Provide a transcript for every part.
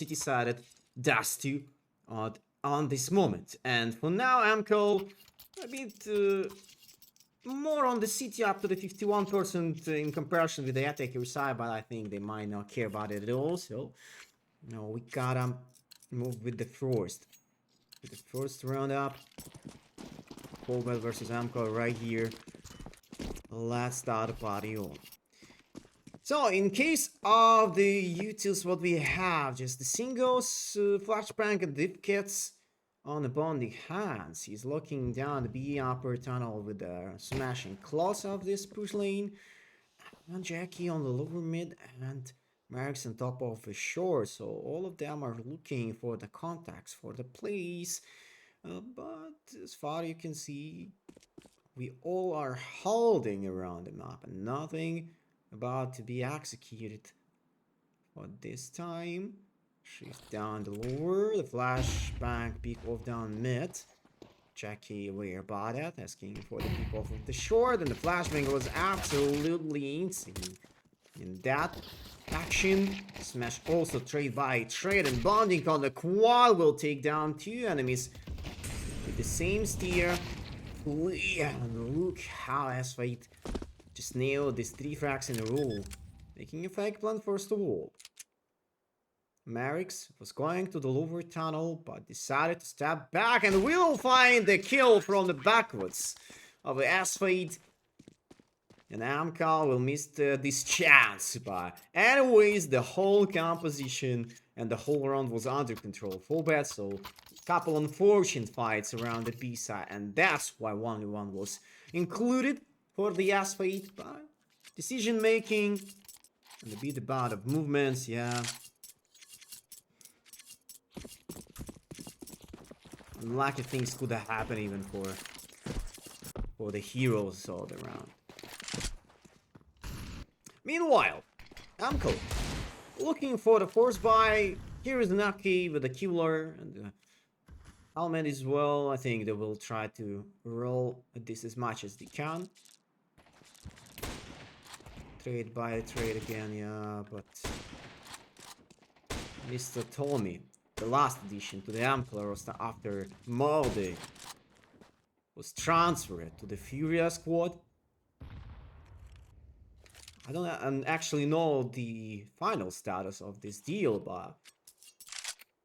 city side at Dusty on this moment. And for now, AMKAL a bit more on the city up to the 51% in comparison with the attacker side, but I think they might not care about it at all. So, no, we gotta move with the first. With the first roundup. FAVBET versus AMKAL right here. Let's start the party on. So, in case of the utils, what we have, just the singles, flashbang and dip kits on the bonding hands. He's looking down the B upper tunnel with the smashing claws of this push lane. And Jackie on the lower mid and Marks on top of the shore. So all of them are looking for the contacts, for the plays. But as far you can see, we all are holding around the map and nothing about to be executed. For this time, shift down the lower, the flashbang peek off down mid. Jackie aware about that, asking for the peek off of the short, and the flashbang was absolutely insane in that action. Smash also trade by trade, and bonding on the quad will take down two enemies with the same steer. And look how S53 just nailed these 3 frags in a row, making a fake plant first of all. Marix was going to the lower tunnel, but decided to step back and will find the kill from the backwards of the S53. And AMKAL will miss this chance. But anyways, the whole composition and the whole round was under control. FAVBET, so couple unfortunate fights around the B side, and that's why 1v1 was included for the S53. But decision making and a bit about of movements, yeah. Unlucky things could have happened even for the heroes all around. Meanwhile, AMKAL looking for the force buy. Here is Naki with the killer and the helmet as well. I think they will try to roll this as much as they can. Trade by trade again, yeah, but Mr. Tommy, the last addition to the AMKAL roster after Molde, was transferred to the Furia squad. I don't actually know the final status of this deal, but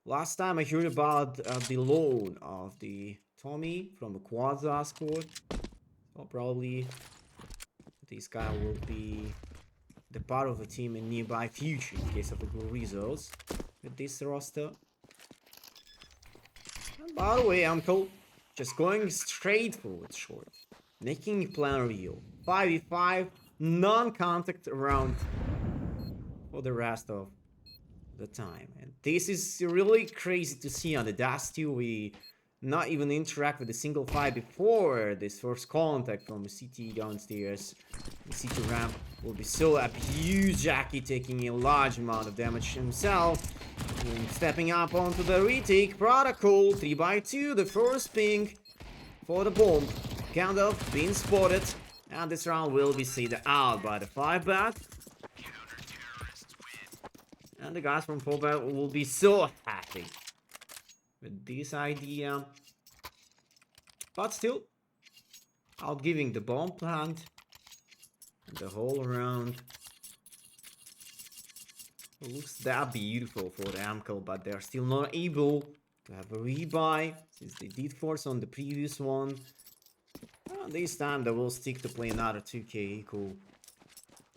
last time I heard about the loan of the Tommy from the Quadza squad. So probably this guy will be the part of the team in nearby future in case of the good results with this roster. And by the way, AMKAL just going straight forward short, making a plan real. 5v5, non-contact around for the rest of the time. And this is really crazy to see on the Dusty. We not even interact with a single fight before this first contact from the CT downstairs. The CT ramp will be so abused. Jackie taking a large amount of damage himself. And stepping up onto the retake. Protocol 3x2. The first ping for the bomb. Gandalf being spotted. And this round will be seeded out by the FAVBET. And the guys from FAVBET will be so happy with this idea. But still, out giving the bomb plant and the whole round. It looks that beautiful for the AMKAL, but they're still not able to have a rebuy since they did force on the previous one. Well, this time they will stick to play another 2k equal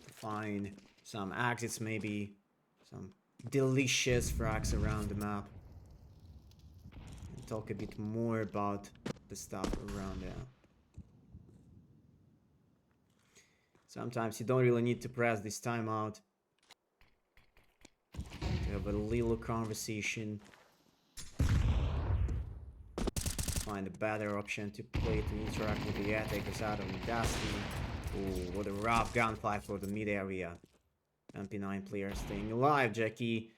to find some exits, maybe some delicious frags around the map. And talk a bit more about the stuff around there. Sometimes you don't really need to press this timeout to have a little conversation. Find a better option to play to interact with the attackers out of the Dusty. Oh, what a rough gunfight for the mid area. MP9 player staying alive. Jackie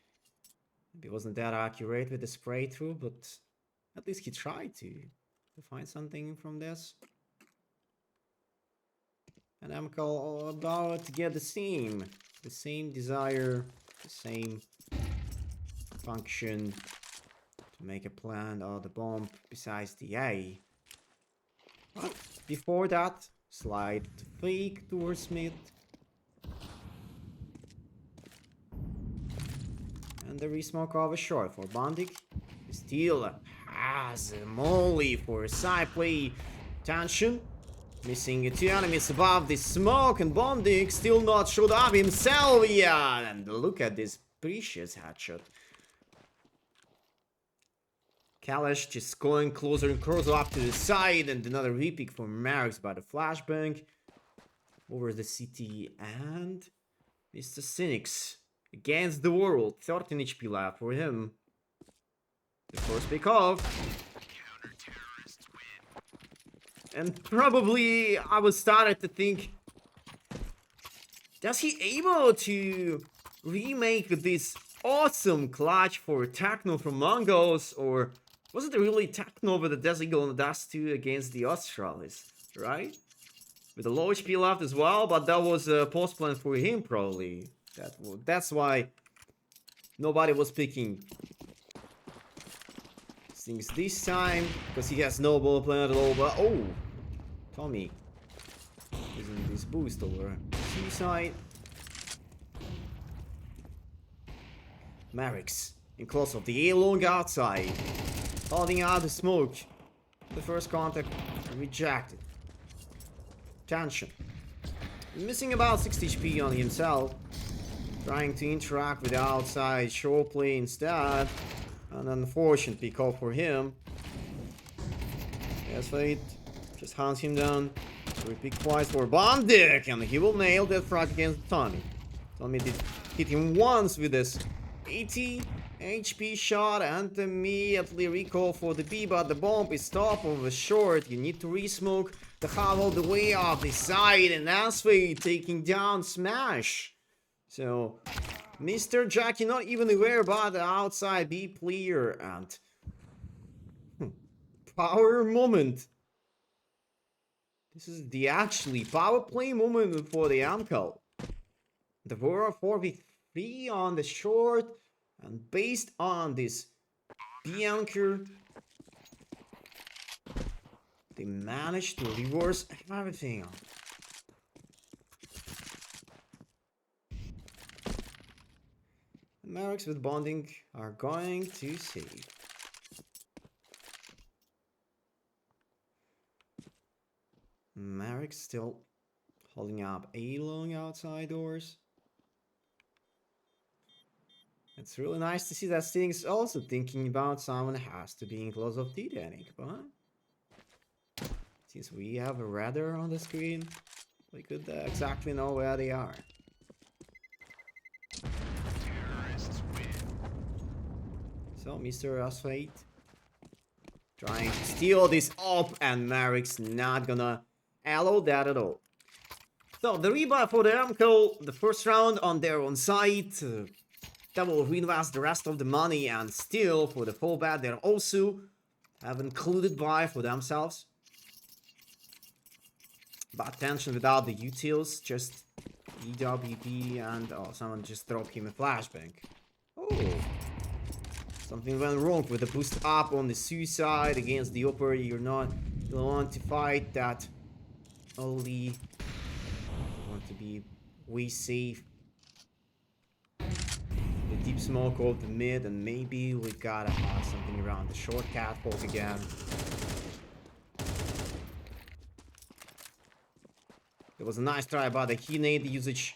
maybe wasn't that accurate with the spray through, but at least he tried to find something from this. And AMKAL about to get the same desire, the same function to make a plan of the bomb besides the A. But before that, slide fake towards mid. And the resmoke of a short for Bondik. Still has a molly for a side play. Tension. Missing 2 enemies above the smoke, and Bondik still not showed up himself yet. And look at this precious headshot. Kalash just going closer and closer up to the side, and another repick for Marix by the flashbang over the city, and Mr. Cynics against the world. 13 HP left for him. The first pick off. And probably I was started to think, does he able to remake this awesome clutch for Techno from Mongols, or was it really Techno with the Desert on the Dust 2 against the Australis, right? With a low HP left as well, but that was a post plan for him probably. That's why nobody was picking things this time, because he has no ball plan at all. But oh, Tommy using this boost over seaside. Marix in close of the A long outside, holding out the smoke. The first contact rejected. Tension. Missing about 60 HP on himself. Trying to interact with the outside short play instead. An unfortunate pick off for him. Yes, Fate just hunts him down. Repick twice for Bondik, and he will nail that frag against Tommy. Tommy did hit him once with this 80 HP shot, and immediately recall for the B, but the bomb is top of the short. You need to resmoke the half all the way off the side, and Asway taking down Smash. So Mr. Jackie not even aware about the outside B player, and power moment. This is the actually power play moment for the AMKAL. The Vora 4v3 on the short, and based on this B anchor, they managed to reverse everything. Marix with bonding are going to save. Marix still holding up A long outside doors. It's really nice to see that Sting's also thinking about someone has to be in close of D-Danik, but since we have a radar on the screen, we could exactly know where they are. So Mr. Asfate trying to steal this up, and Marix not gonna allow that at all. So the rebuy for the AMKAL, the first round on their own side, that will reinvest the rest of the money, and still for the FAVBET they're also have included buy for themselves. But tension without the utils, just EWP, and oh, someone just dropped him a flashbang. Oh. Something went wrong with the boost up on the suicide against the upper. You don't want to fight that. Only you want to be way safe. The deep smoke of the mid, and maybe we gotta have something around the short catwalk again. It was a nice try about the grenade usage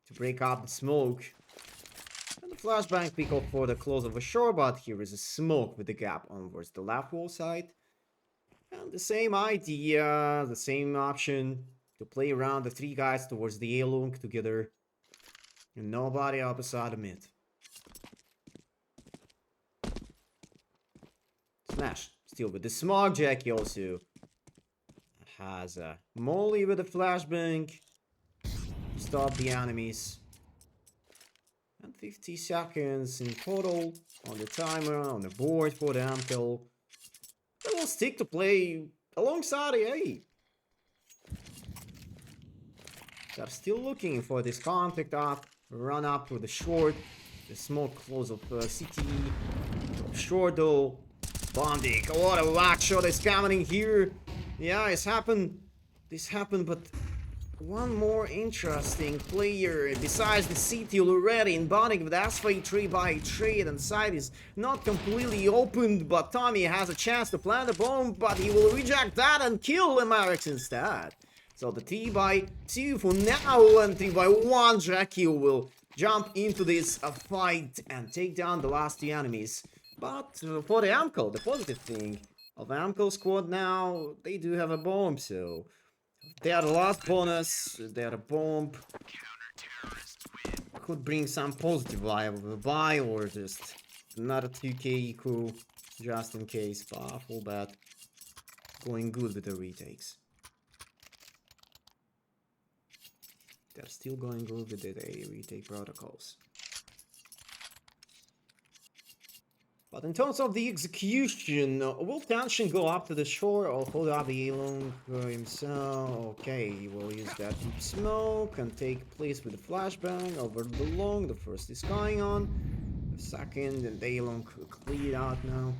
to break up the smoke. Flashbang pick up for the close of a shore, but here is a smoke with the gap onwards the left wall side. And the same idea, the same option to play around the three guys towards the A-long together. And nobody opposite the mid. Smash. Still with the smog. Jackie also has a molly with a flashbang to stop the enemies. And 50 seconds in total on the timer, on the board for the AMKAL. They will stick to play alongside the A. They're still looking for this contact up, run up to the short. The small close of city. Shore though. Bonding. What a whack shot is coming in here. Yeah, it's happened. This happened, but one more interesting player besides the city already in bonding with S53 by trade, and side is not completely opened, but Tommy has a chance to plant a bomb, but he will reject that and kill Amerix instead. So the 3x2 for now, and 3x1 Jackie will jump into this fight and take down the last two enemies. But for the AMKAL, the positive thing of AMKAL squad now, they do have a bomb, so they are the last bonus, they are a bomb. Could bring some positive vibe of a buy or just another 2k eco just in case. But FAVBET going good with the retakes. They're still going good with the retake protocols. But in terms of the execution, will Tension go up to the shore or hold up the A-long himself? Okay, he will use that deep smoke and take place with the flashbang over the long. The first is going on. The second and the A-long cleared out now.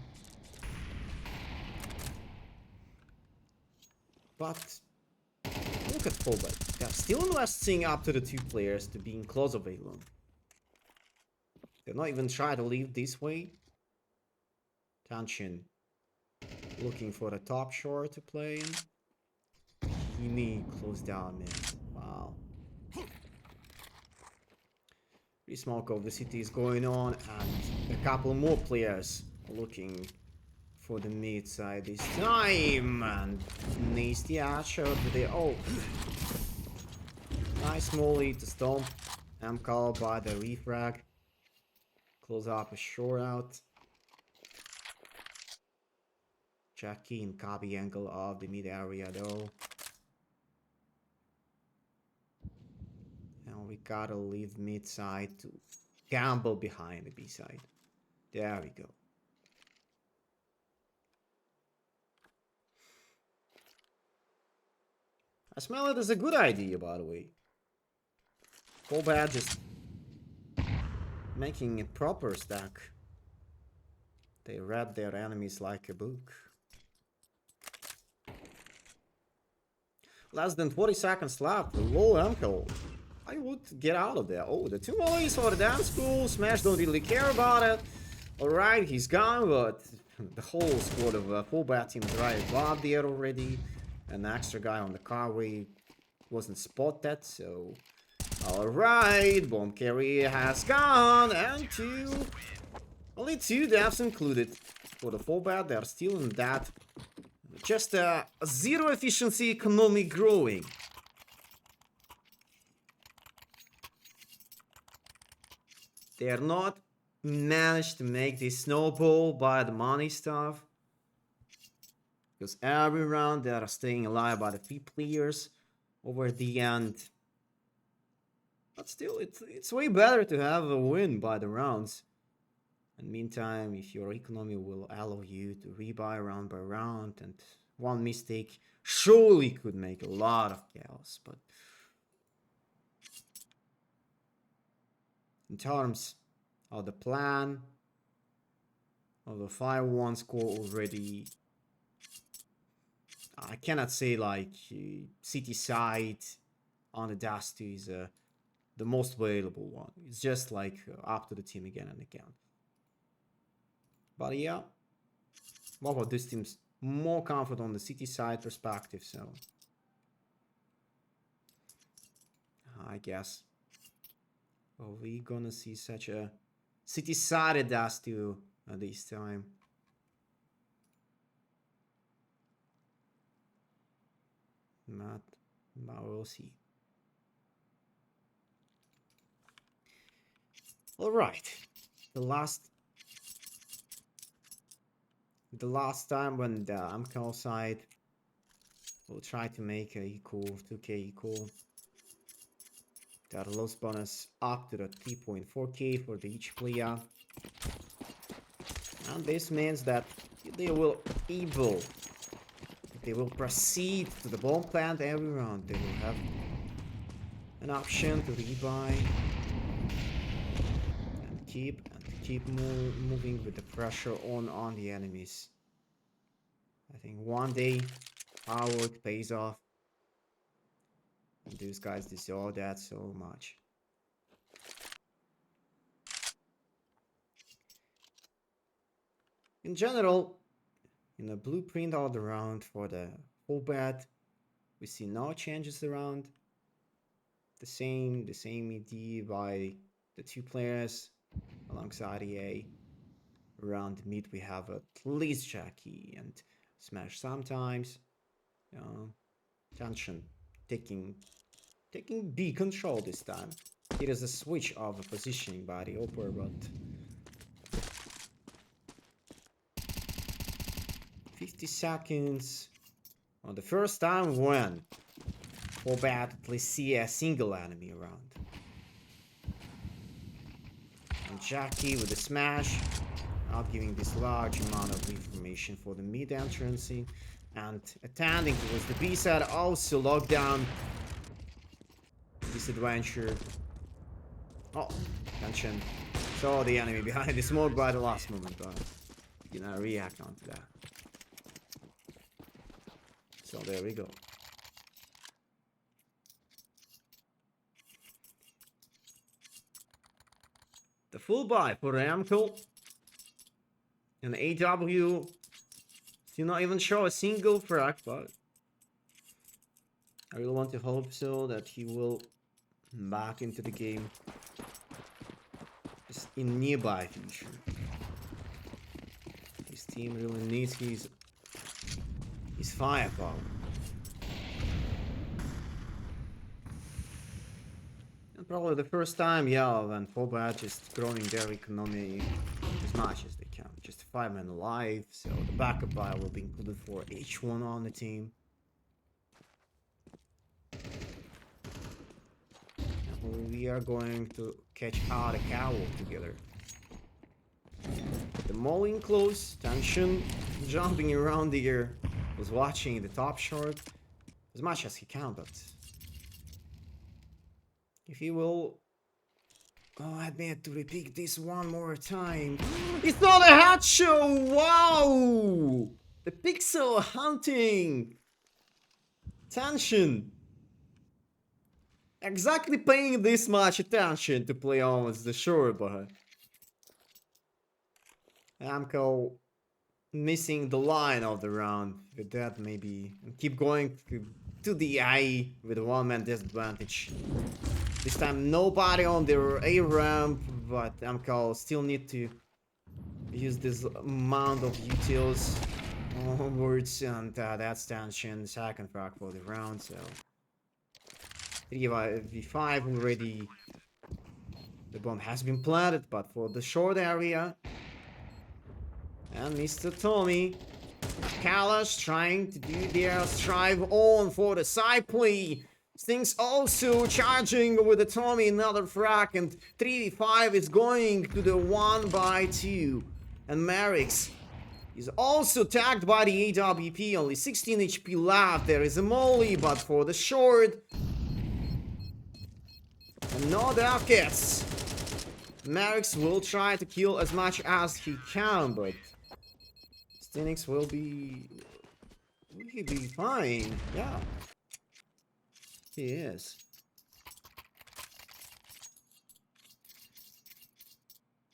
But look at FAVBET. They're still investing up to the 2 players to being close of A-long. They're not even trying to leave this way. Tension looking for the top shore to play in. He need close down mid. Wow. Resmoke of the city is going on, and a couple more players looking for the mid side this time. And nasty ass shot with the nice molly to stomp AMKAL by the refrag. Close up a shore out. Jackie and copy angle of the mid area though. And we gotta leave mid side to gamble behind the B side. There we go. I smell it as a good idea, by the way. FAVBET just making a proper stack. They read their enemies like a book. Less than 40 seconds left. The low AMKAL. I would get out of there. Oh, the 2 mollies for the dance school. Smash don't really care about it. Alright, he's gone, but the whole squad of FAVBET team is right above there already. An extra guy on the carway wasn't spotted, so alright, bomb carrier has gone, and only 2 deaths included for the FAVBET. They're still in that. Just a 0 efficiency economy growing. They are not managed to make this snowball by the money stuff. Because every round they are staying alive by the 3 players over the end. But still, it's way better to have a win by the rounds. And meantime, if your economy will allow you to rebuy round by round, and one mistake surely could make a lot of chaos. But in terms of the plan of the 5-1 score already, I cannot say like city side on the dust is the most valuable one. It's just like up to the team again and again. But yeah, what about this team's more comfort on the city side perspective, so I guess are we gonna see such a city sided dust too at this time? Not, but we'll see. All right, the last time when the AMKAL side will try to make a equal 2k equal. That loss bonus up to the 3.4k for the each player, and this means that they will proceed to the bomb plant every round. They will have an option to rebuy and keep moving with the pressure on the enemies. I think one day hard work pays off. And these guys deserve that so much. In general, in the blueprint of the round for the FAVBET, we see no changes around. The same ED by the two players alongside EA. Around the mid we have at least Jackie and Smash sometimes. Tension taking B control this time. It is a switch of a positioning by the Opera, but 50 seconds on the first time when FAVBET at least see a single enemy around. And Jackie with the smash, not giving this large amount of information for the mid entrance, and attending towards the B side, also locked down this adventure. Oh, tension. Saw the enemy behind the smoke by the last moment, but you know, react onto that. So there we go. The full buy for the AMKAL and AW do not even show a single frag, but I really want to hope so that he will back into the game just in nearby future. His team really needs his firepower. And probably the first time, yeah, when FAVBET just growing their economy as much as they can. Just 5 men alive, so the backup buy will be included for each one on the team. And we are going to catch AMKAL together. The mauling close, tension, jumping around the air. Was watching the top short as much as he can, but if he will, I admit to repeat this one more time. It's not a headshot! Wow! The pixel hunting! Tension! Exactly paying this much attention to play almost the short, but AMKAL missing the line of the round with that, maybe, and keep going to the eye with a one-man disadvantage. This time nobody on their A ramp, but AMKAL still need to use this amount of utils onwards, and that's tension. Second frag for the round, so 3v5 already. The bomb has been planted, but for the short area. And Mr. Tommy Kalash trying to do their strive on for the side play. Things also charging with the Tommy, another frag, and 3v5 is going to the 1x2. And Merrick's is also tagged by the AWP, only 16 HP left. There is a molly, but for the short, and no duckets. Merrick's will try to kill as much as he can, but Stinix will he be fine? Yeah. He is.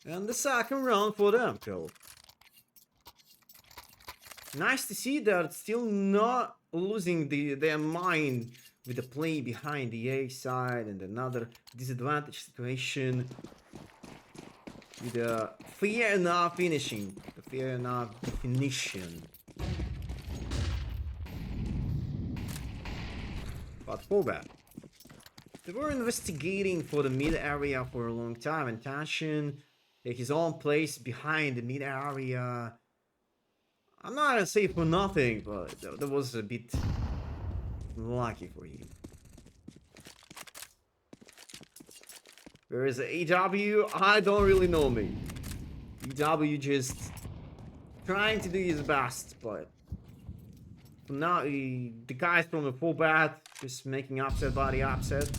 And the second round for the AMKAL. Nice to see that still not losing their mind with the play behind the A side and another disadvantage situation. With a fair enough finishing, the fair enough definition. But FAVBET, they were investigating for the mid area for a long time, and Tension take his own place behind the mid area. I'm not gonna say for nothing, but that was a bit lucky for him. Whereas AW, I don't really know me. AW just trying to do his best, but for now the guys from the FAVBET just making upset by the upset.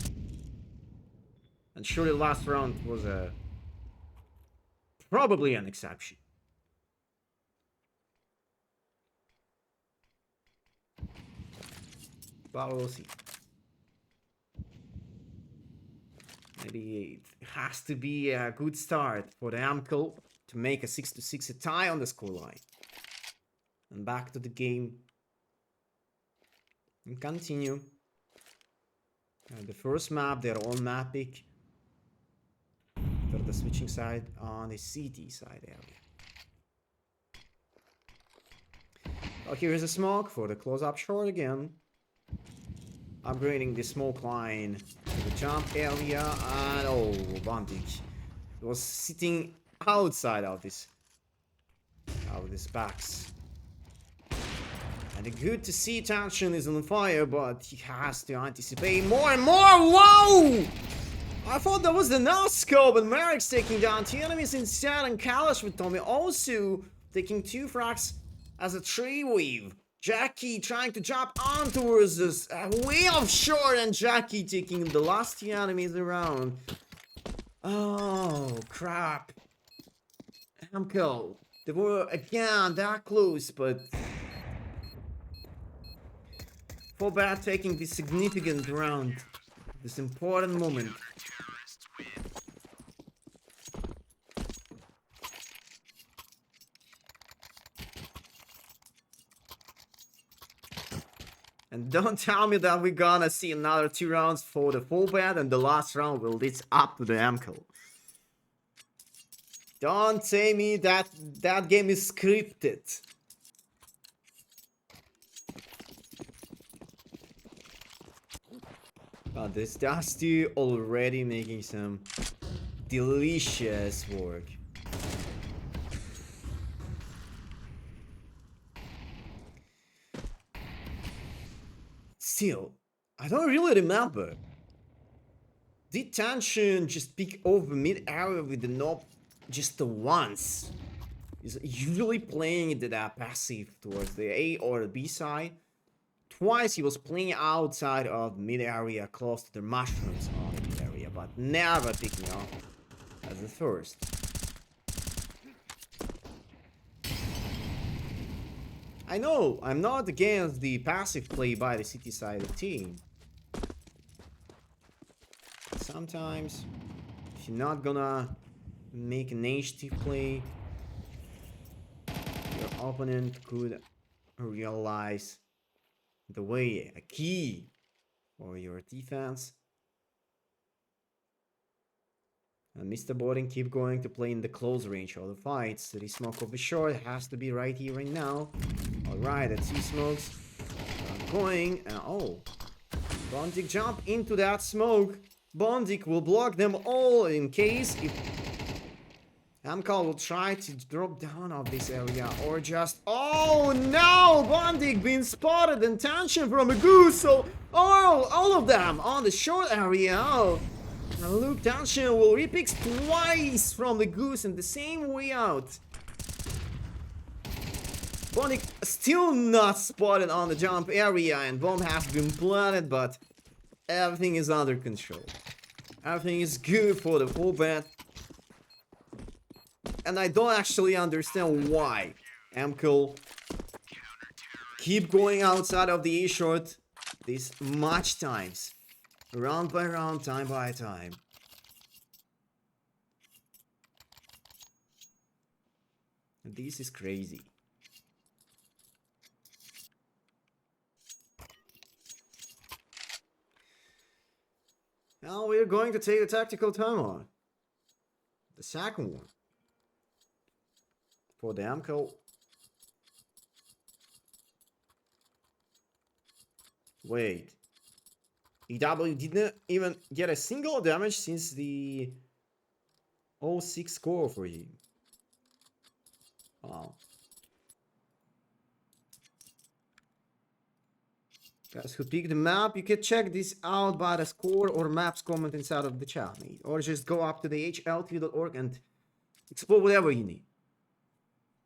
And surely last round was a probably an exception. But we'll see. Maybe it has to be a good start for the AMKAL to make a 6-6 a tie on the scoreline. And back to the game. And continue. The first map, their own map pick. For the switching side on the CT side area. Oh, here's a smoke for the close-up short again. Upgrading the smoke line to the jump area, and oh, Bandit was sitting outside of this box. And good to see Tension is on fire, but he has to anticipate more and more. Whoa! I thought that was the no-scope, but Merrick's taking down 2 enemies instead, and Kalash with Tommy also taking 2 frags as a 3-wave. Jackie trying to jump on towards us, way offshore, and Jackie taking the last 2 enemies around. Oh, crap. AMKAL. They were again that close, but FAVBET taking this significant round, this important moment. And don't tell me that we're gonna see another 2 rounds for the FAVBET and the last round will lead up to the AMKAL. Don't say me that that game is scripted. But this Dusty already making some delicious work. Still, I don't really remember. Did Tension just pick over mid-area with the knob just once? Is usually playing that passive towards the A or the B side. Twice he was playing outside of mid-area close to the mushrooms on the mid-area, but never picking up as the first. I know, I'm not against the passive play by the city side team. Sometimes, if you're not gonna make an initiative play, your opponent could realize the way, a key for your defense. And Mr. Boarding keep going to play in the close range of the fights. The smoke of the short has to be right here, right now. Alright, that's 2 smokes. Going, and oh. Bondik jump into that smoke. Bondik will block them all in case if AMKAL will try to drop down of this area or just... Oh no! Bondik being spotted and Tension from a goose, so all of them on the short area. Oh. Now look, Tension will repix twice from the goose in the same way out. Bondik still not spotted on the jump area and bomb has been planted, but everything is under control. Everything is good for the FAVBET. And I don't actually understand why AMKAL keep going outside of the A short this much times. Round by round, time by time. And this is crazy. Now we're going to take a tactical time on. The second one. For the AMKAL. Wait. EW didn't even get a single damage since the 06 score for him. Wow. Guys who picked the map, you can check this out by the score or maps comment inside of the chat, mate. Or just go up to the hltv.org and explore whatever you need.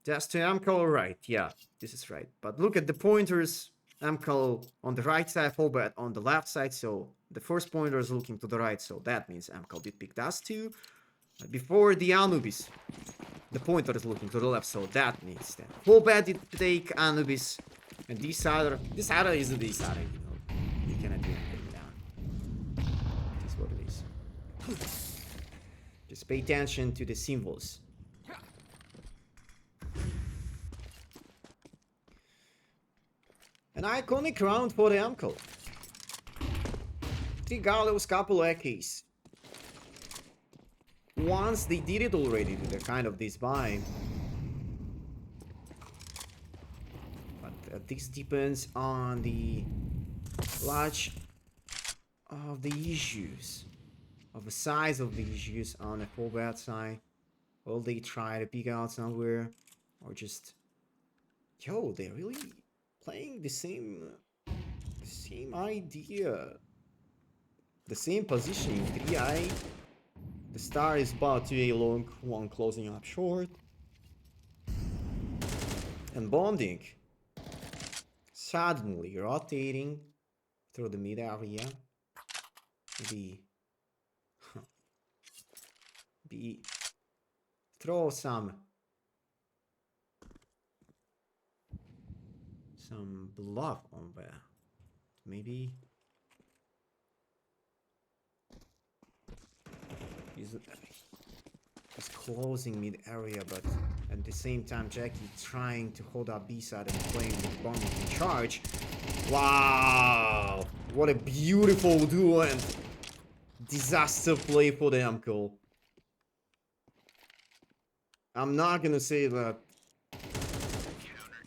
Just to AMKAL right, yeah, this is right. But look at the pointers. AMKAL on the right side, FAVBET on the left side, so the first pointer is looking to the right, so that means AMKAL did pick us too. Before the Anubis. The pointer is looking to the left, so that means that FAVBET did take Anubis. And this other is this other, you know. You cannot do anything now. That's what it is. Just pay attention to the symbols. An iconic round for the AMKAL. 3 Gallows, couple Ekis. Once they did it already with a kind of this buy. But this depends on the large of the issues. Of the size of the issues on the FAVBET side. Will they try to pick out somewhere? Or just... Yo, they're really playing the same idea. The same positioning. 3i. The star is about 2a long, 1 closing up short. And bonding. Suddenly rotating through the mid area. Throw some bluff on there. Maybe he's closing mid area, but at the same time Jackie trying to hold up B side and playing with bomb in charge. Wow, what a beautiful duo and disaster play for the AMKAL. I'm not gonna say that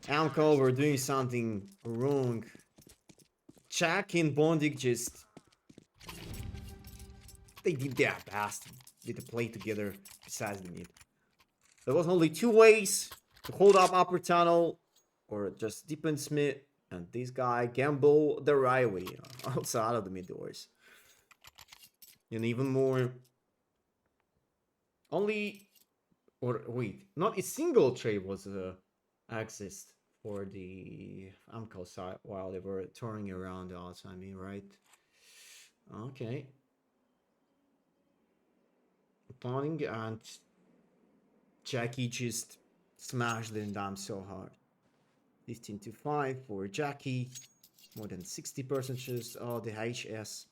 AMKAL were doing something wrong. Jack and Bondik just... They did their best with the play together besides the mid. There was only 2 ways to hold up upper tunnel or just deepen mid, and this guy gamble the right way, outside of the mid doors. And even more, not a single trade was accessed for the AMKAL side while they were turning around the outside mid, right? Okay. Pawning and Jackie just smashed them down so hard. 15-5 for Jackie. More than 60% of the HS.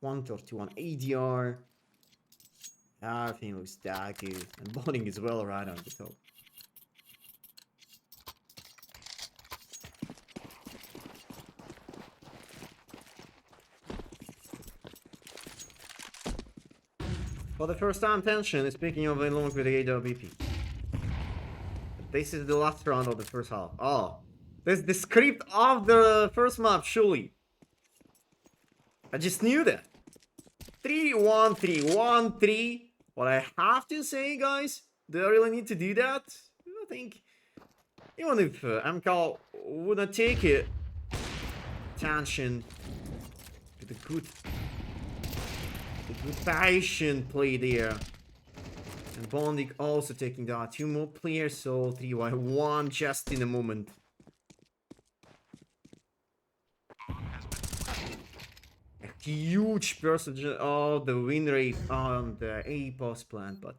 131 ADR. Everything looks that good. And bowling is well right on the top. For the first time, tension is picking up along with the AWP. This is the last round of the first half. Oh, this is the script of the first map, surely. I just knew that. 3-1, 3-1, 3. What I have to say, guys, do I really need to do that? I think even if AMKAL wouldn't take it, tension with a good passion play there. And Bondik also taking down 2 more players, so 3-1 just in a moment. A huge percentage of the win rate on the A post plant, but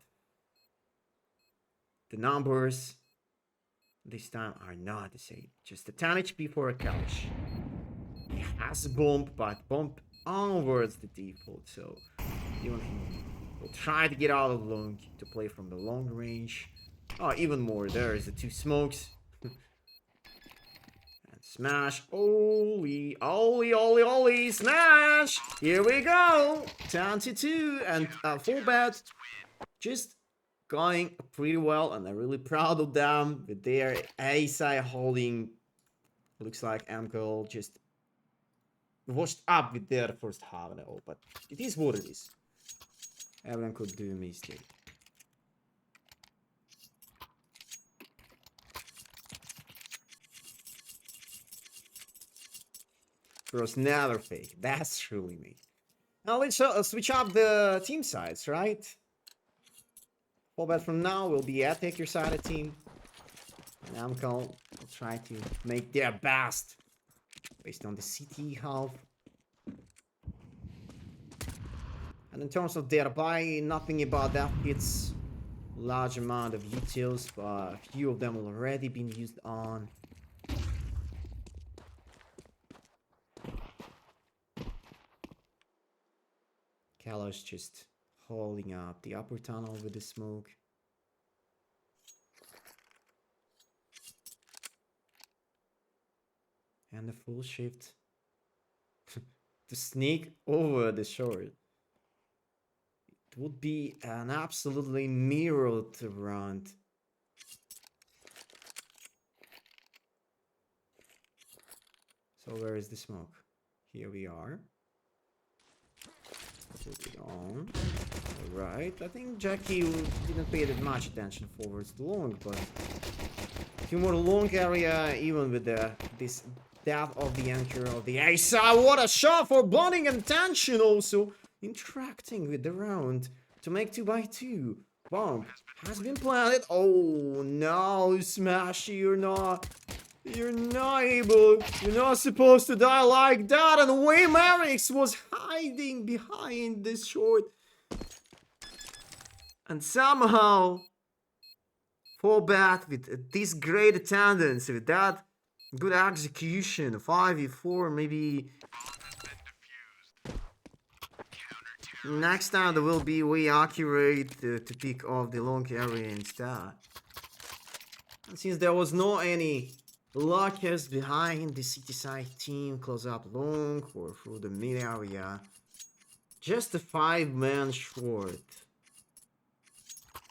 the numbers this time are not the same. Just a 10 HP for a couch. He has a bomb, but bomb onwards the default, so even will try to get out of long to play from the long range. Oh, even more. There is the 2 smokes. And smash. Holy, smash! Here we go! 10-2, and FAVBET just going pretty well, and I'm really proud of them with their A side holding. Looks like AMKAL just washed up with their first half and all, but it is what it is. Everyone could do a mistake. First, never fake. That's truly me. Now let's switch up the team sides, right? FAVBET from now will be a take-your-sided team. And AMKAL will try to make their best based on the CT half. And in terms of their buy, nothing about that hits large amount of utils, but a few of them have already been used on. Kalos just holding up the upper tunnel with the smoke. And the full shift to sneak over the short. It would be an absolutely mirrored round. So where is the smoke? Here we are. Put it on. Alright, I think Jackie didn't pay that much attention forwards to long, but a few more long area, even with this depth of the anchor of the ace. What a shot for blunting and tension, also interacting with the round to make 2x2. Bomb has been planted. Oh no, Smash, you're not able. You're not supposed to die like that. And Way Merrick's was hiding behind this short. And somehow, FAVBET with this great attendance, with that good execution, 5v4, maybe next time there will be way accurate to pick off the long area instead. And since there was no any lockers behind the city side team, close up long or through the mid area, just a 5-man short.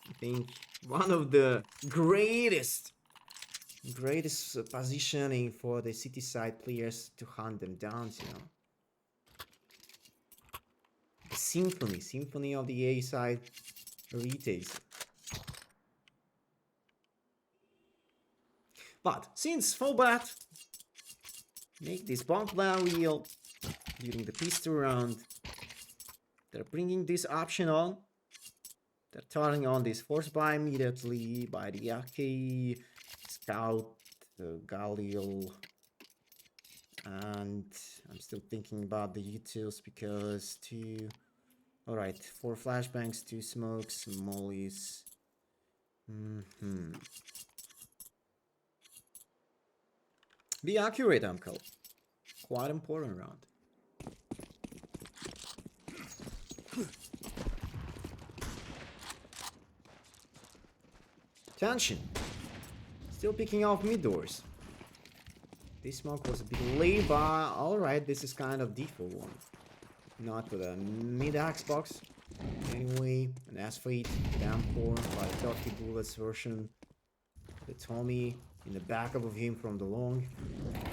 I think one of the greatest positioning for the city side players to hunt them down, you know. The symphony of the A side retakes. But since FAVBET make this bomb plan real during the pistol round, they're bringing this option on. They're turning on this force buy immediately by the AK, Scout, Galil, and I'm still thinking about the utils because alright, 4 flashbangs, 2 smokes, mollies. Be accurate, AMKAL. Quite important round. Tension. Still picking off mid doors. This smoke was a bit late, but alright, this is kind of default one. Not with a mid axe box. Anyway, an S53, damn 4 by 30 bullets version. The Tommy in the backup of him from the long.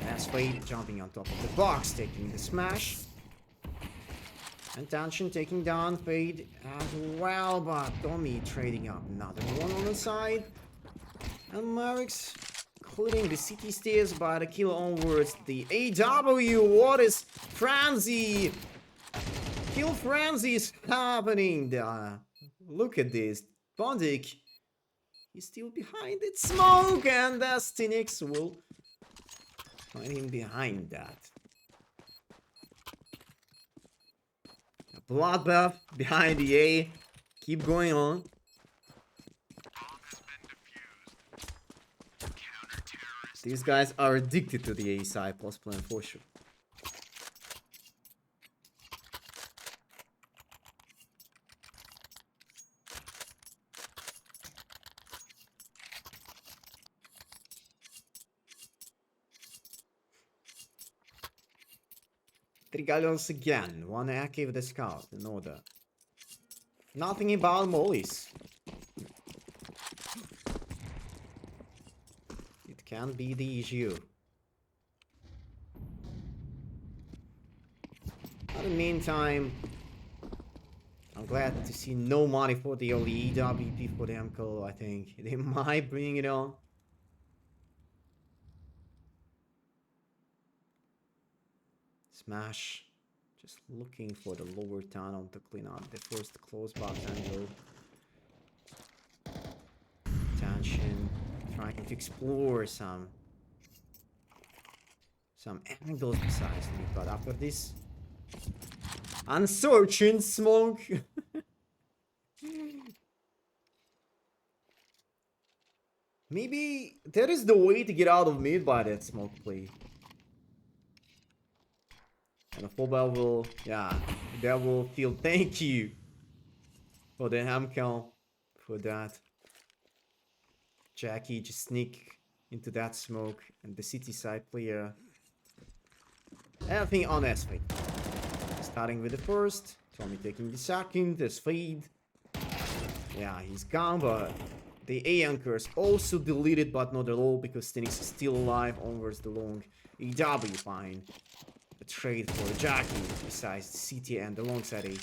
S53 jumping on top of the box, taking the smash. And Tension taking down Fade as well, but Tommy trading up another one on the side. And Merrick's clearing the city stairs by the kill onwards. The AW, what is frenzy? Kill frenzy is happening. Look at this. Bondik, he's still behind it. Smoke, and Stinix will find him behind that. A bloodbath behind the A. Keep going on. These guys are addicted to the A side post plan for sure. Three galleons again, one AK with the scout in order. Nothing about mollies. It can be the issue. In the meantime, I'm glad to see no money for the early EWP for the AMKAL. I think they might bring it on. Smash, just looking for the lower tunnel to clean up the first close box angle. Tension, trying to explore some angles precisely, but after this Uncertain smoke. Maybe that is the way to get out of mid by that smoke play. And the FAVBET will, yeah, that will feel thank you for the AMKAL for that. Jackie just sneak into that smoke, and the city side player. Everything on S-Fade. Starting with the first, Tommy taking the second, there's Fade. Yeah, he's gone, but the A anchors also deleted, but not at all, because Stenix is still alive. Onwards the long EW fine. A trade for Jackie, besides the city and the long side A.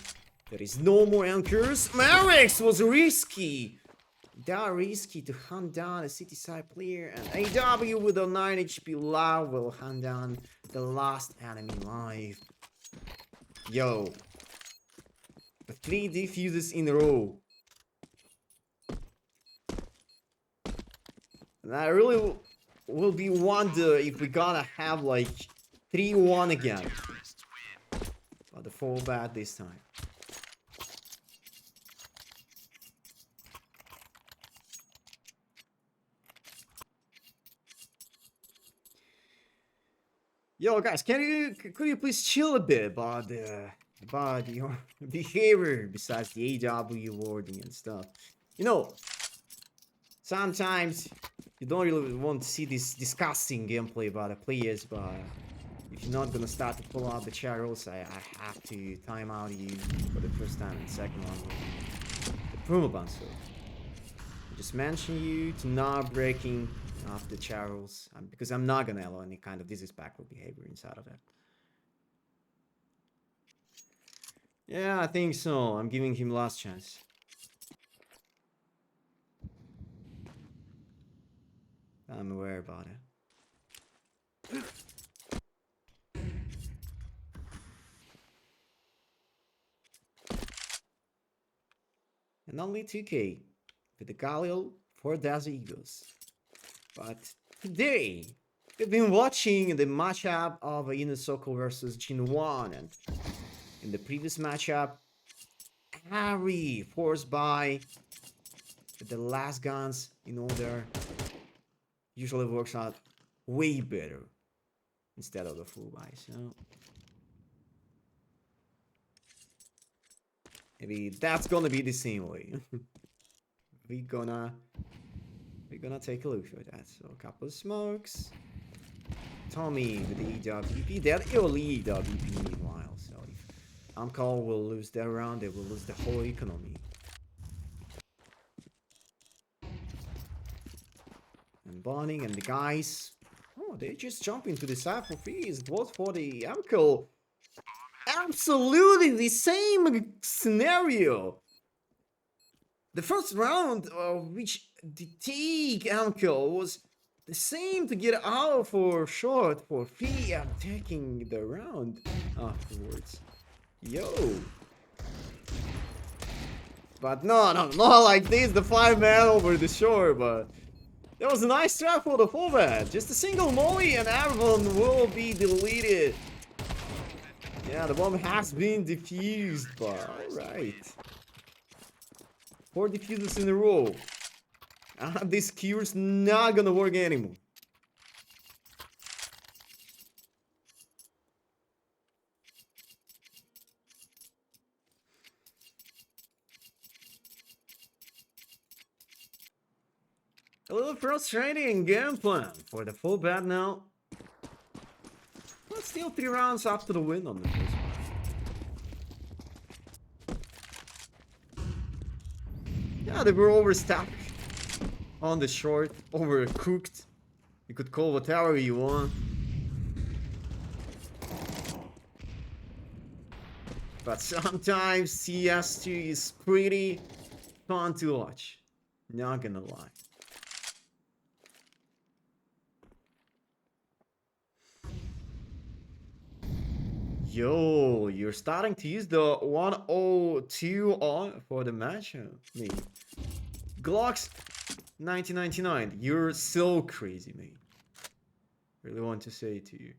There is no more anchors. Marex was risky. That risky to hunt down a city side player, and AW with a 9 HP low will hunt down the last enemy live. Yo. The 3 defuses in a row. And I really will be wonder if we're gonna have like 3-1 again. But the FAVBET this time. Yo guys, could you please chill a bit about your behavior besides the AW wording and stuff? You know, sometimes you don't really want to see this disgusting gameplay by the players, but if you're not gonna start to pull out the chat rules, I have to time out you for the first time and second one with the permaban. So I just mention you to not breaking off the chat rules, because I'm not gonna allow any kind of disrespectful behavior inside of that. Yeah, I think so. I'm giving him last chance. I'm aware about it. And only 2k with the Galil for Desert Eagles. But today, we've been watching the matchup of Inner Circle versus Jinwan, and in the previous matchup, Harry forced by the last guns in order usually works out way better instead of the full buy. So maybe that's gonna be the same way. we're gonna take a look for that. So a couple of smokes. Tommy with the EWP, that early EWP meanwhile. So if AMKAL will lose their round, they will lose the whole economy. And Bonning and the guys, oh, they just jump into the side for free. It was for the AMKAL. Absolutely the same scenario. The first round of which the take AMKAL was the same to get out for short for free and taking the round afterwards. Yo. But no, not like this, the 5-man over the shore, but that was a nice trap for the FAVBET. Just a single molly and everyone will be deleted. Yeah, the bomb has been defused, but alright. 4 defusers in a row. This cure's not gonna work anymore. A little frustrating game plan for the FAVBET now. But still 3 rounds after the win on the first one. Yeah, they were overstacked on the short, overcooked. You could call whatever you want. But sometimes CS2 is pretty fun to watch. Not gonna lie. Yo, you're starting to use the 102 on for the match, mate. Glocks 1999. You're so crazy, mate. Really want to say it to you.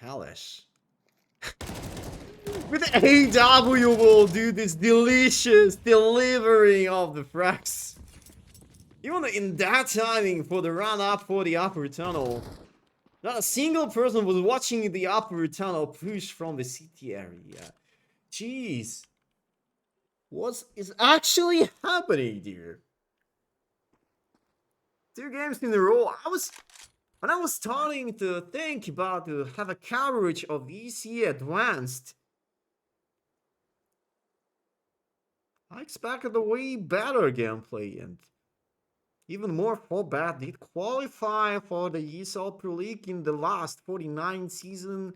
Hellish. With the AW will do this delicious delivery of the frags. Even in that timing for the run up for the upper tunnel, not a single person was watching the upper tunnel push from the city area. Jeez. What is actually happening here? 2 games in a row. When I was starting to think about to have a coverage of EC Advanced, I expected a way better gameplay, and even more FAVBET did qualify for the ESL Pro League in the last 49th season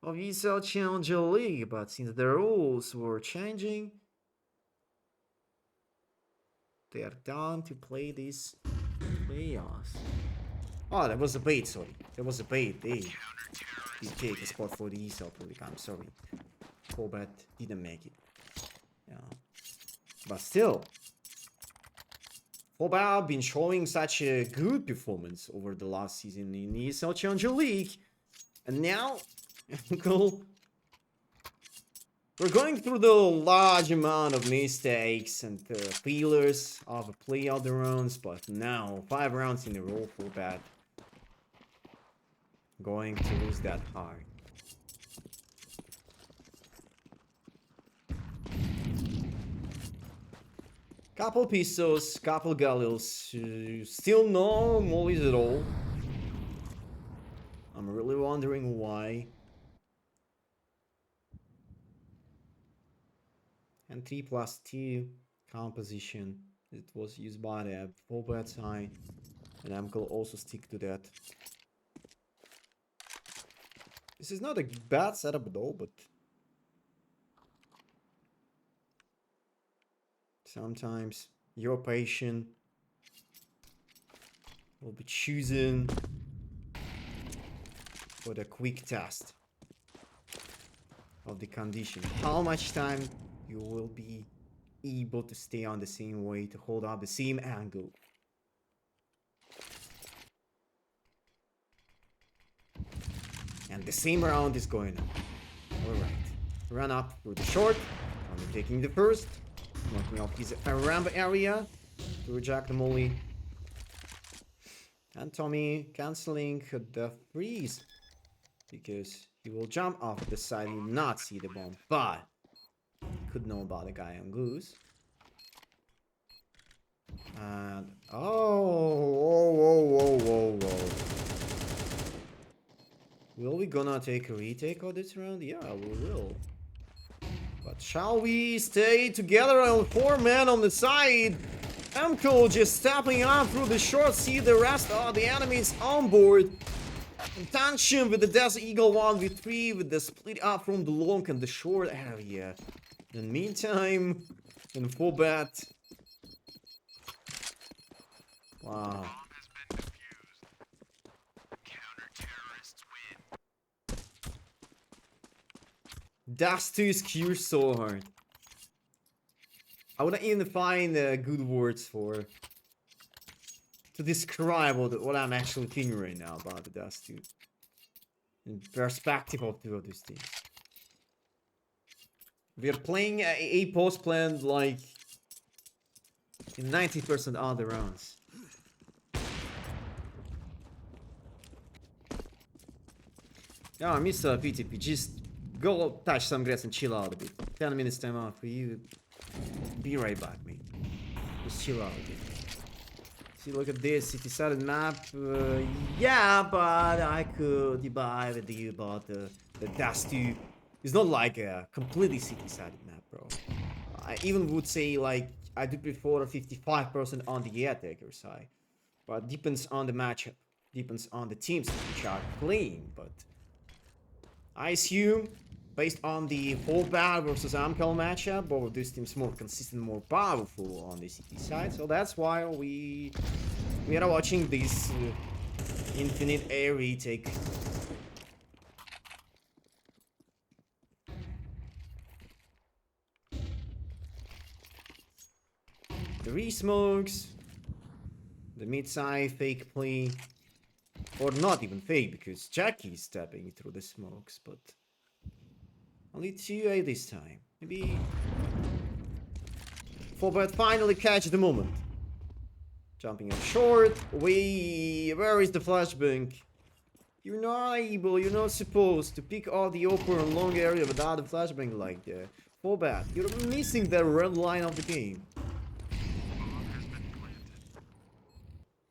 of ESL Challenger League, but since the rules were changing, they are done to play these playoffs. Oh, that was a bait, sorry. That was a bait. They did take a spot for the ESL Pro League, I'm sorry. FAVBET didn't make it. Yeah. But still, FAVBET have been showing such a good performance over the last season in the ESL Challenger League. And now, AMKAL, we're going through the large amount of mistakes and failures of play other rounds, but now 5 rounds in a row for FAVBET. Going to lose that hard. Couple pistols, couple galils, still no mollies at all. I'm really wondering why. And 3+2 composition. It was used by the FAVBET side, and AMKAL also stick to that. This is not a bad setup though, but sometimes your patient will be chosen for the quick test of the condition. How much time you will be able to stay on the same way, to hold up the same angle. And the same round is going on. Alright. Run up for the short. Tommy taking the first. Knocking off his ramp area to reject the molly. And Tommy cancelling the freeze, because he will jump off the side and not see the bomb. But he could know about the guy on Goose. And whoa. Will we gonna take a retake of this round? Yeah, we will. But shall we stay together on 4 men on the side? AMKAL just stepping up through the short, see the rest of the enemies on board. Tension with the Desert Eagle 1v3 with the split up from the long and the short area. In the meantime, in FAVBET. Wow. That's too skew so hard. I wouldn't even find good words to describe what I'm actually thinking right now about the Dust 2. In perspective of 2 of these teams. We are playing a post plan like in 90% of the rounds. Yeah, I miss PTP. Just go touch some grass and chill out a bit. 10 minutes time out for you. Be right back, mate. Just chill out a bit. See, look at this city-sided map. Yeah, but I could debate with you about the Dust 2. It's not like a completely city-sided map, bro. I even would say, like, I do prefer a 55% on the attacker side. But depends on the matchup. Depends on the teams which are playing, but I assume, based on the FAVBET versus AMKAL matchup, both of these teams more consistent, more powerful on the city side. So that's why we are watching this infinite air retake. The re-smokes, the mid-side fake play. Or not even fake, because Jackie is stepping through the smokes, but only 2A this time. Maybe FAVBET finally catch the moment. Jumping up short. Where is the flashbang? You're not able, you're not supposed to pick out the open and long area without a flashbang like that. FAVBET, you're missing the red line of the game.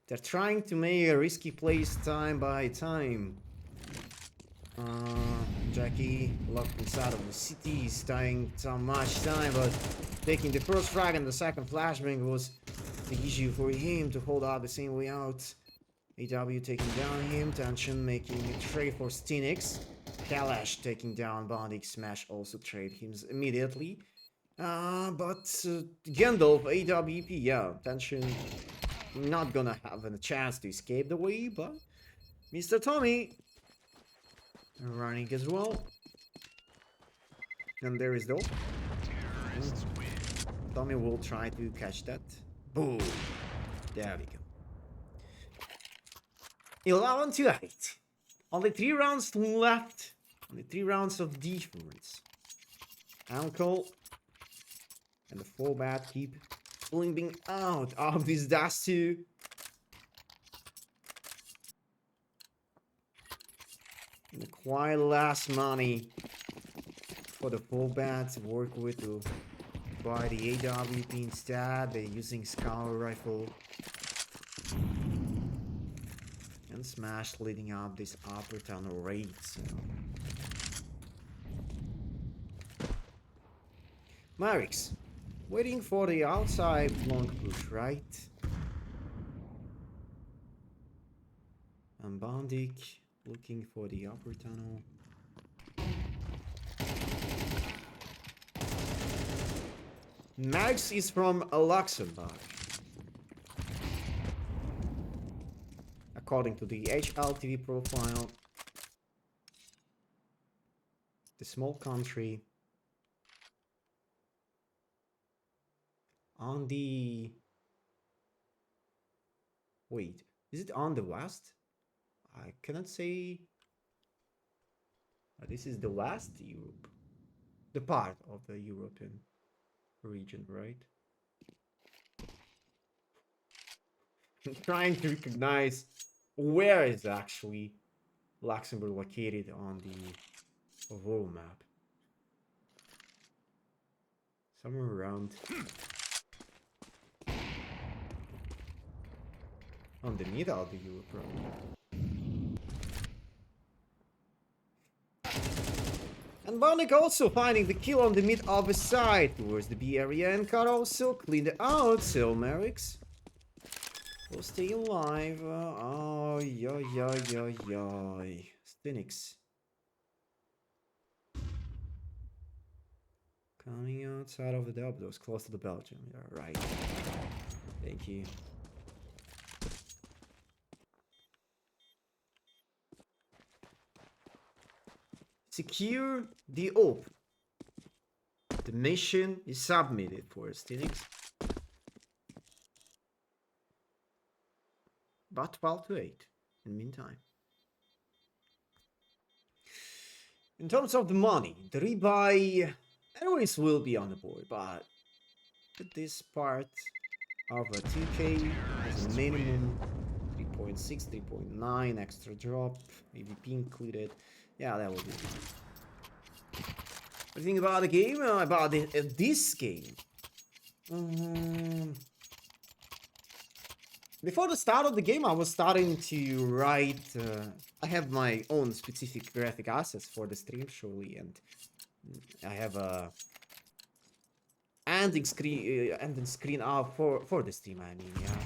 They're trying to make a risky plays time by time. Jackie locked inside of the city is dying so much time, but taking the first frag and the second flashbang was the issue for him to hold out the same way out. AW taking down him, Tension making a trade for Stinix. Kalash taking down Bondic, Smash also trade him immediately. But Gandalf, AWP, yeah, Tension not gonna have a chance to escape the way, but Mr. Tommy running as well. And there is though. Tommy will try to catch that. Boom. There we go. 11 to 8. Only 3 rounds left. Only 3 rounds of defense. AMKAL and the FAVBET keep limping out of this dust too. And quite less money for the FAVBET to work with to buy the AWP instead. They're using Scout Rifle. And Smash leading up this upper tunnel raid. So. Marix waiting for the outside long push, right? And Bondic looking for the upper tunnel. Max is from Luxembourg. According to the HLTV profile, the small country on the... Wait, is it on the west? I cannot say... This is the West Europe. The part of the European region, right? I'm trying to recognize where is actually Luxembourg located on the world map. Somewhere around on the middle of the Europe, probably. And Bondic also finding the kill on the mid of the side towards the B area, and AMKAL also cleaned it out, so Marix will stay alive. Oh, Stinix. Coming outside of the Delbdos, close to the Belgium. Yeah, right. Thank you. Secure the op. The mission is submitted for Stinix. But 12 to 8 in the meantime. In terms of the money, the rebuy anyways will be on the board, but this part of a 2K has a minimum 3.6, 3.9 extra drop, AVP included. Yeah, that will be. What do you think about the game? About this game? Before the start of the game, I was starting to write. I have my own specific graphic assets for the stream, surely, and I have a ending screen out for the stream. I mean, yeah.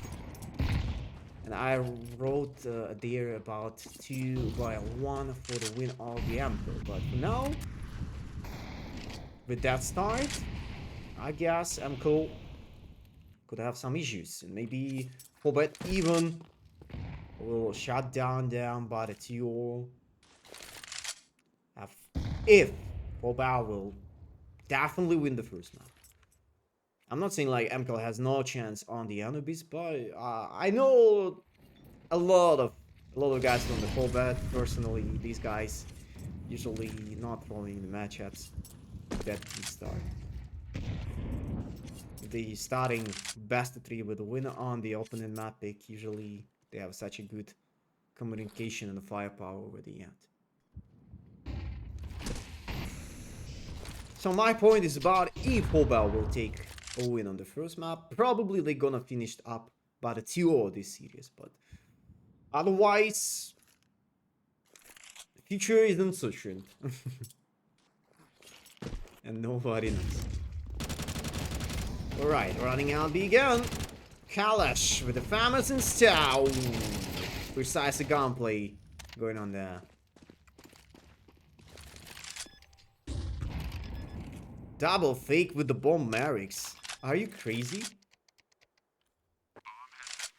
And I wrote there about 2-1 for the win of the AMKAL. But now, with that start, I guess AMKAL could have some issues, and maybe FAVBET even will shut down by the 2-0. If FAVBET will definitely win the first map. I'm not saying like AMKAL has no chance on the Anubis, but I know a lot of A lot of guys from the FAVBET. Personally, these guys usually not following the matchups that we start. The starting best of 3 with a winner on the opponent map pick, usually they have such a good communication and the firepower over the end. So my point is about if FAVBET will take a win on the first map, probably they're gonna finish up by the 2-0 this series, but otherwise, the future isn't certain. And nobody knows. Alright, running out B again. Kalash with the famous and style. Precise gunplay going on there. Double fake with the bomb Merrick's. Are you crazy?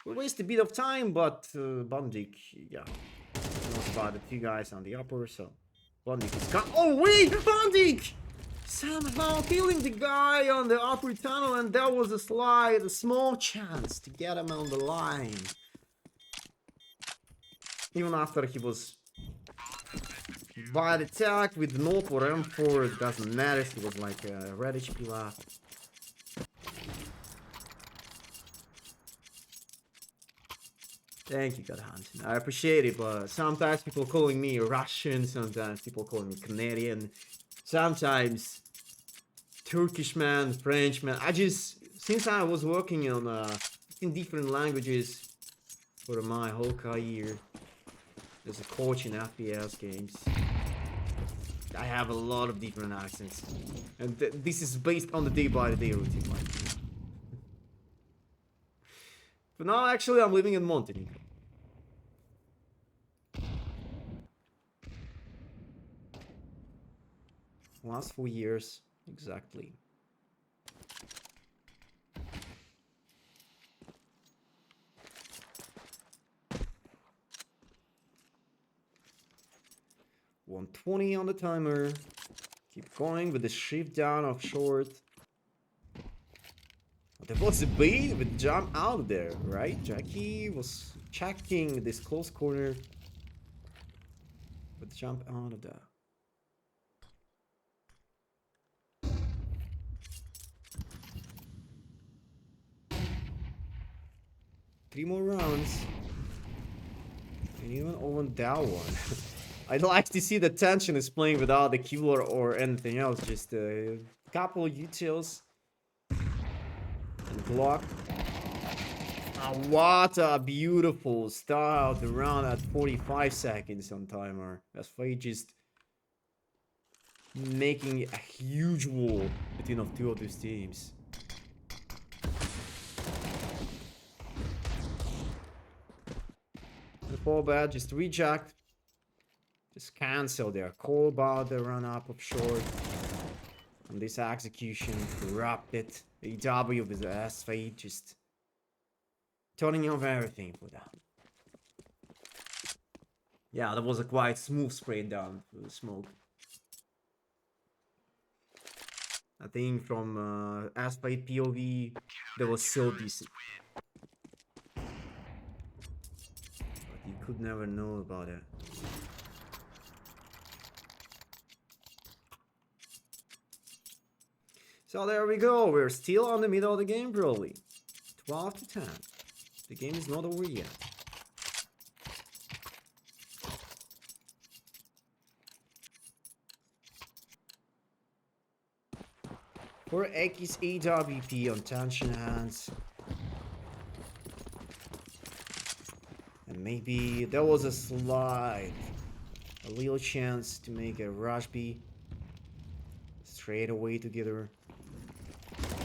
We waste a bit of time, but Bondik, yeah, knows about the 2 guys on the upper, so Bondik is gone. Oh wait, Bondik! Somehow killing the guy on the upper tunnel, and that was a slide, a small chance to get him on the line. Even after he was by the attack with no for M4, it doesn't matter, he was like a red HP left. Thank you, God Hansen. I appreciate it, but sometimes people calling me Russian, sometimes people calling me Canadian, sometimes Turkish man, French man. Since I was working on in different languages for my whole career as a coach in FPS games, I have a lot of different accents, and this is based on the day-by-day routine. But now, actually, I'm living in Montenegro. Last 4 years, exactly. $120 on the timer. Keep going with the shift down of short. There was a bait with jump out there, right? Jackie was checking this close corner with jump out of there. Three more rounds. And even over that one. I'd like to see the tension is playing without the killer or anything else. Just a couple of utils. And block. Oh, what a beautiful start of the round at 45 seconds on timer. As Faye just making a huge wall between the 2 of these teams. The FAVBET just reject. Just cancel their call about the run up of short. And this execution corrupted. AW with the S53 just turning off everything for that. Yeah, that was a quite smooth spray down through the smoke. I think from S53 POV, that was so decent. But you could never know about it. So there we go, we're still on the middle of the game probably. 12 to 10. The game is not over yet. For X AWP on tension hands. And maybe there was a slide. A little chance to make a rush B. Straight away together.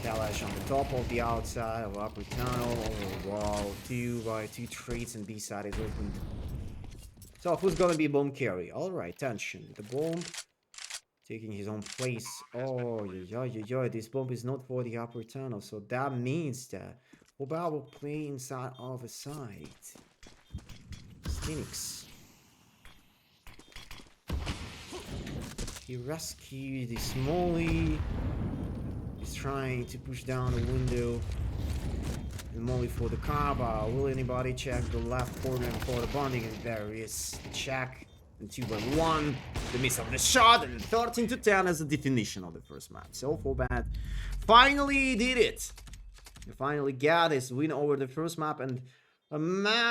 Kalash on the top of the outside of upper tunnel. Oh wow, 2 by 2 trades and B side is opened. So who's gonna be bomb carry? Alright, tension. The bomb taking his own place. Oh yeah, this bomb is not for the upper tunnel, so that means that FAVBET will play inside of a site. Phoenix. He rescued the Smolly. He's trying to push down the window. And only for the Kaba. Will anybody check the left corner for the bonding? And there is the check. And 2-1. The miss of the shot. And 13-10 as the definition of the first map. So FAVBET finally did it. He finally got his win over the first map. And a map